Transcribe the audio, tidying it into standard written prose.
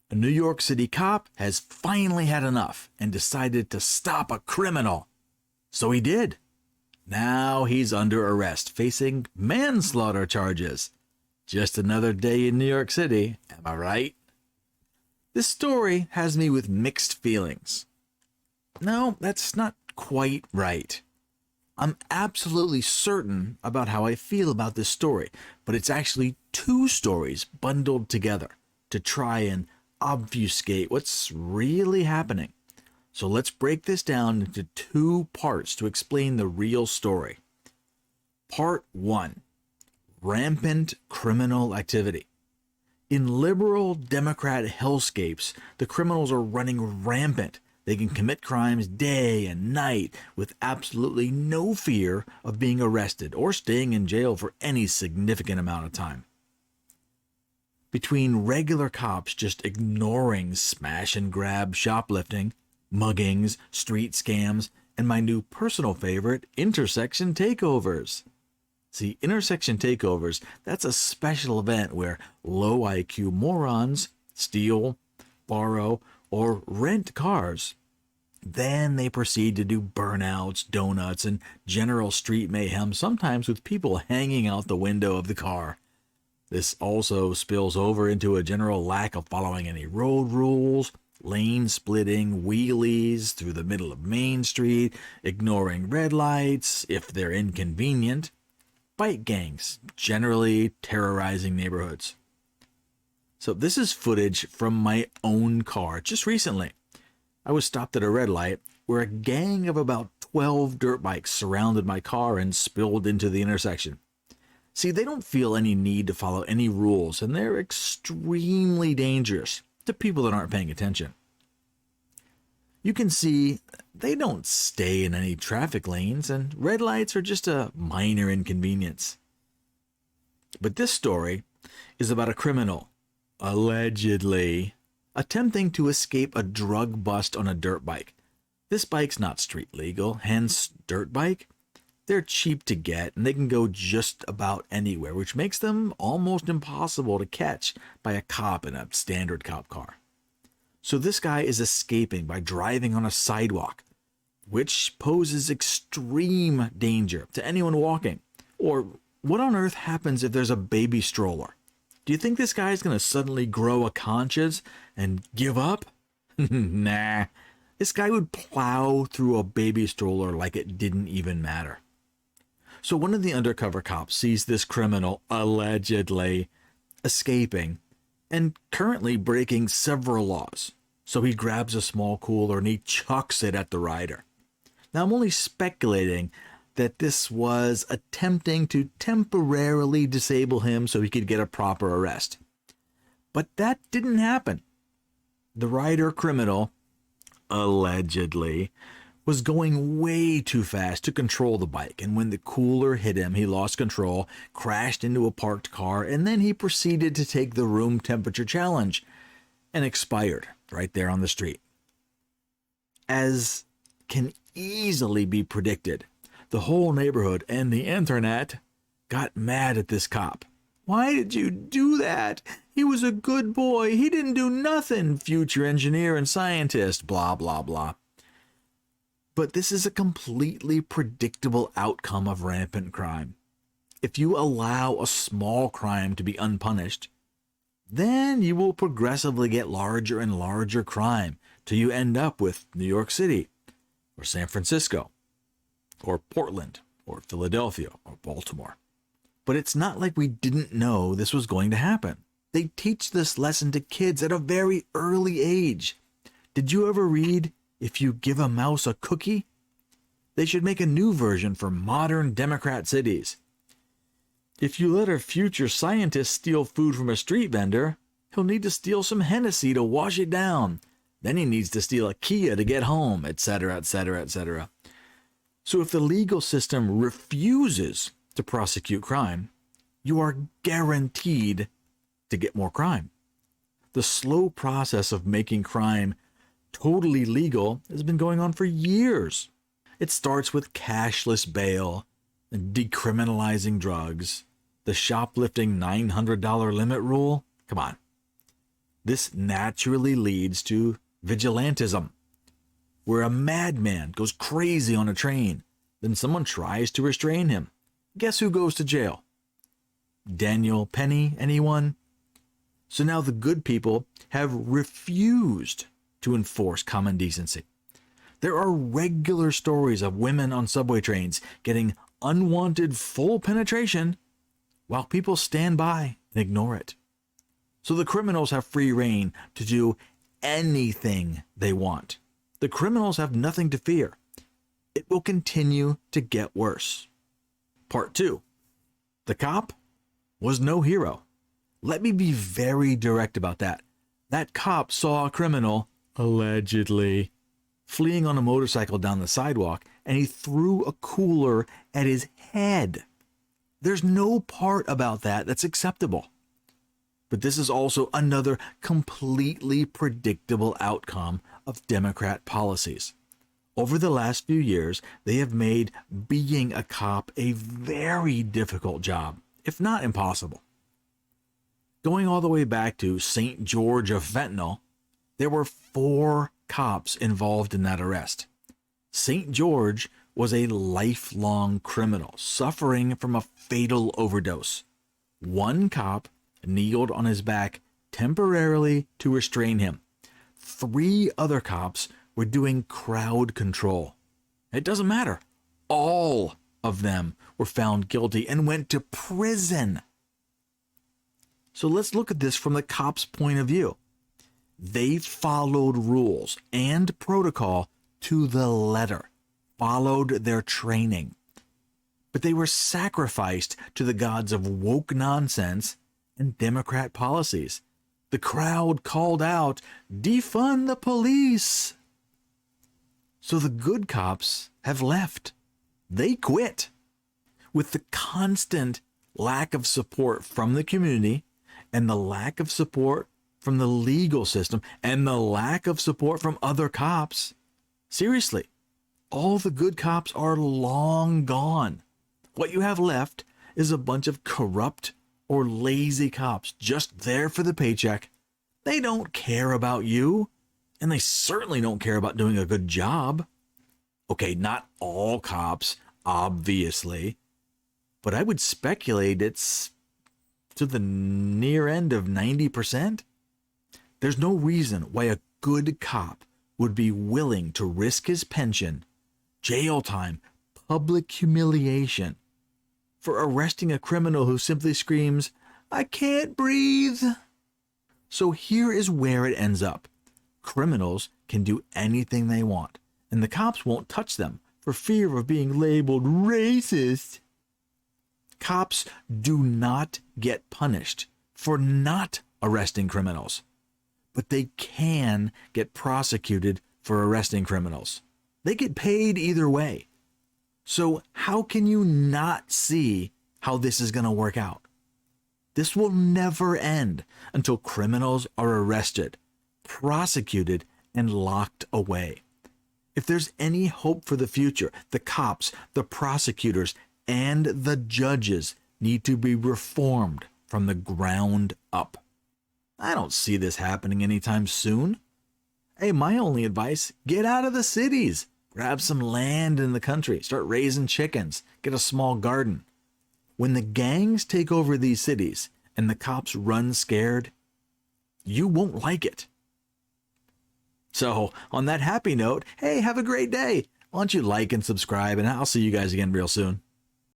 A New York City cop has finally had enough and decided to stop a criminal. So he did. Now he's under arrest, facing manslaughter charges. Just another day in New York City, am I right? This story has me with mixed feelings. No, that's not quite right. I'm absolutely certain about how I feel about this story, but it's actually two stories bundled together to try and obfuscate what's really happening. So let's break this down into two parts to explain the real story. Part 1. Rampant criminal activity. In liberal Democrat hellscapes, the criminals are running rampant. They can commit crimes day and night with absolutely no fear of being arrested or staying in jail for any significant amount of time. Between regular cops just ignoring smash and grab shoplifting, muggings, street scams, and my new personal favorite, intersection takeovers. See, intersection takeovers, that's a special event where low IQ morons steal, borrow, or rent cars. Then they proceed to do burnouts, donuts, and general street mayhem, sometimes with people hanging out the window of the car. This also spills over into a general lack of following any road rules, lane splitting, wheelies through the middle of Main Street, ignoring red lights if they're inconvenient, bike gangs generally terrorizing neighborhoods. So this is footage from my own car just recently. I was stopped at a red light where a gang of about 12 dirt bikes surrounded my car and spilled into the intersection. See, they don't feel any need to follow any rules, and they're extremely dangerous to people that aren't paying attention. You can see they don't stay in any traffic lanes, and red lights are just a minor inconvenience. But this story is about a criminal, allegedly, attempting to escape a drug bust on a dirt bike. This bike's not street legal, hence dirt bike. They're cheap to get, and they can go just about anywhere, which makes them almost impossible to catch by a cop in a standard cop car. So this guy is escaping by driving on a sidewalk, which poses extreme danger to anyone walking. Or what on earth happens if there's a baby stroller? Do you think this guy is going to suddenly grow a conscience and give up? Nah, this guy would plow through a baby stroller like it didn't even matter. So one of the undercover cops sees this criminal allegedly escaping and currently breaking several laws. So he grabs a small cooler and he chucks it at the rider. Now I'm only speculating that this was attempting to temporarily disable him so he could get a proper arrest. But that didn't happen. The rider criminal, allegedly, was going way too fast to control the bike, and when the cooler hit him, he lost control, crashed into a parked car, and then he proceeded to take the room temperature challenge and expired right there on the street. As can easily be predicted, the whole neighborhood and the internet got mad at this cop. Why did you do that? He was a good boy. He didn't do nothing, future engineer and scientist, blah, blah, blah. But this is a completely predictable outcome of rampant crime. If you allow a small crime to be unpunished, then you will progressively get larger and larger crime till you end up with New York City or San Francisco or Portland or Philadelphia or Baltimore. But it's not like we didn't know this was going to happen. They teach this lesson to kids at a very early age. Did you ever read If You Give a Mouse a Cookie? They should make a new version for modern Democrat cities. If you let a future scientist steal food from a street vendor, he'll need to steal some Hennessy to wash it down. Then he needs to steal a Kia to get home, etc., etc., etc. So if the legal system refuses to prosecute crime, you are guaranteed to get more crime. The slow process of making crime totally legal has been going on for years. It starts with cashless bail and decriminalizing drugs, the shoplifting $900 limit rule. Come on. This naturally leads to vigilantism, where a madman goes crazy on a train, then someone tries to restrain him. Guess who goes to jail? Daniel Penny, anyone? So now the good people have refused to enforce common decency. There are regular stories of women on subway trains getting unwanted full penetration while people stand by and ignore it. So the criminals have free rein to do anything they want. The criminals have nothing to fear. It will continue to get worse. Part 2. The cop was no hero. Let me be very direct about that. That cop saw a criminal, allegedly, fleeing on a motorcycle down the sidewalk, and he threw a cooler at his head. There's no part about that that's acceptable. But this is also another completely predictable outcome of Democrat policies. Over the last few years, they have made being a cop a very difficult job, if not impossible. Going all the way back to St. George of fentanyl, there were 4 cops involved in that arrest. St. George was a lifelong criminal suffering from a fatal overdose. 1 cop kneeled on his back temporarily to restrain him. 3 other cops were doing crowd control. It doesn't matter. All of them were found guilty and went to prison. So let's look at this from the cops' point of view. They followed rules and protocol to the letter, followed their training. But they were sacrificed to the gods of woke nonsense and Democrat policies. The crowd called out, "Defund the police!" So the good cops have left. They quit. With the constant lack of support from the community and the lack of support from the legal system and the lack of support from other cops, seriously, all the good cops are long gone. What you have left is a bunch of corrupt or lazy cops just there for the paycheck. They don't care about you, and they certainly don't care about doing a good job. Okay, not all cops, obviously, but I would speculate it's to the near end of 90%. There's no reason why a good cop would be willing to risk his pension, jail time, public humiliation for arresting a criminal who simply screams, "I can't breathe." So here is where it ends up. Criminals can do anything they want, and the cops won't touch them for fear of being labeled racist. Cops do not get punished for not arresting criminals, but they can get prosecuted for arresting criminals. They get paid either way. So how can you not see how this is going to work out? This will never end until criminals are arrested, prosecuted, and locked away. If there's any hope for the future, the cops, the prosecutors, and the judges need to be reformed from the ground up. I don't see this happening anytime soon. Hey, my only advice, get out of the cities. Grab some land in the country. Start raising chickens. Get a small garden. When the gangs take over these cities and the cops run scared, you won't like it. So, on that happy note, hey, have a great day. Why don't you like and subscribe, and I'll see you guys again real soon.